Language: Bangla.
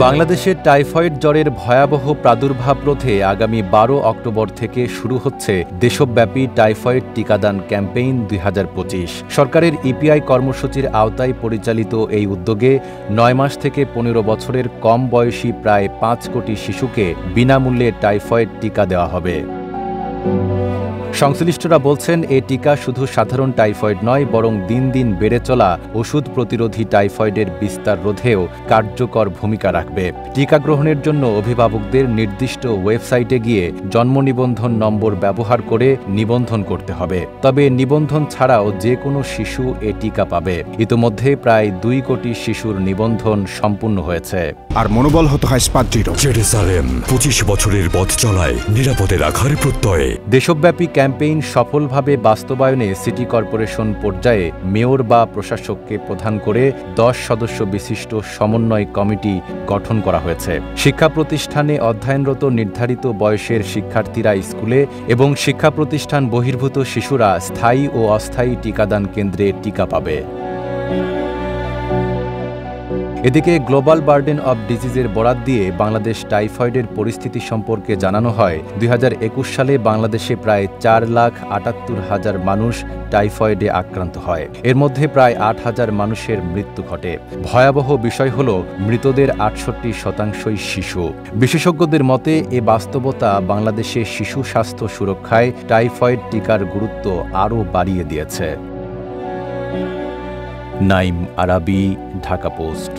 বাংলাদেশে টাইফয়েড জ্বরের ভয়াবহ প্রাদুর্ভাব রোধে আগামী ১২ অক্টোবর থেকে শুরু হচ্ছে দেশব্যাপী টাইফয়েড টিকাদান ক্যাম্পেইন ২০২৫। সরকারের ইপিআই কর্মসূচির আওতায় পরিচালিত এই উদ্যোগে ৯ মাস থেকে ১৫ বছরের কম বয়সী প্রায় ৫ কোটি শিশুকে বিনামূল্যে টাইফয়েড টিকা দেওয়া হবে। সংশ্লিষ্টরা বলছেন, এই টিকা শুধু সাধারণ টাইফয়েড নয়, বরং দিন দিন বেড়ে চলা ওষুধ প্রতিরোধী টাইফয়েডের বিস্তার রোধেও কার্যকর ভূমিকা রাখবে। টিকা গ্রহণের জন্য অভিভাবকদের নির্দিষ্ট ওয়েবসাইটে গিয়ে জন্ম নিবন্ধন নম্বর ব্যবহার করে নিবন্ধন করতে হবে। তবে নিবন্ধন ছাড়াও যে কোনো শিশু এ টিকা পাবে। ইতোমধ্যে প্রায় ২ কোটি শিশুর নিবন্ধন সম্পূর্ণ হয়েছে। আর মনোবল হতে হয় স্পাদৃঢ়। জেরুসালেম ২৫ বছরের পথ চলায় নিরাপদে রাখার প্রত্যয়ে। দেশব্যাপী ক্যাম্পেইন সফলভাবে বাস্তবায়নে সিটি কর্পোরেশন পর্যায়ে মেয়র বা প্রশাসককে প্রধান করে ১০ সদস্য বিশিষ্ট সমন্বয় কমিটি গঠন করা হয়েছে। শিক্ষা প্রতিষ্ঠানে অধ্যয়নরত নির্ধারিত বয়সের শিক্ষার্থীরা স্কুলে এবং শিক্ষা প্রতিষ্ঠান বহির্ভূত শিশুরা স্থায়ী ও অস্থায়ী টিকাদান কেন্দ্রে টিকা পাবে। এদিকে গ্লোবাল বার্ডেন অব ডিজিজের বরাত দিয়ে বাংলাদেশ টাইফয়েডের পরিস্থিতি সম্পর্কে জানানো হয়, ২০২১ সালে বাংলাদেশে প্রায় ৪,৭৮,০০০ মানুষ টাইফয়েডে আক্রান্ত হয়। এর মধ্যে প্রায় ৮,০০০ মানুষের মৃত্যু ঘটে। ভয়াবহ বিষয় হল, মৃতদের ৬৮% শিশু। বিশেষজ্ঞদের মতে, এ বাস্তবতা বাংলাদেশে শিশু স্বাস্থ্য সুরক্ষায় টাইফয়েড টিকার গুরুত্ব আরও বাড়িয়ে দিয়েছে। নাইম আরাবী, ঢাকা পোস্ট।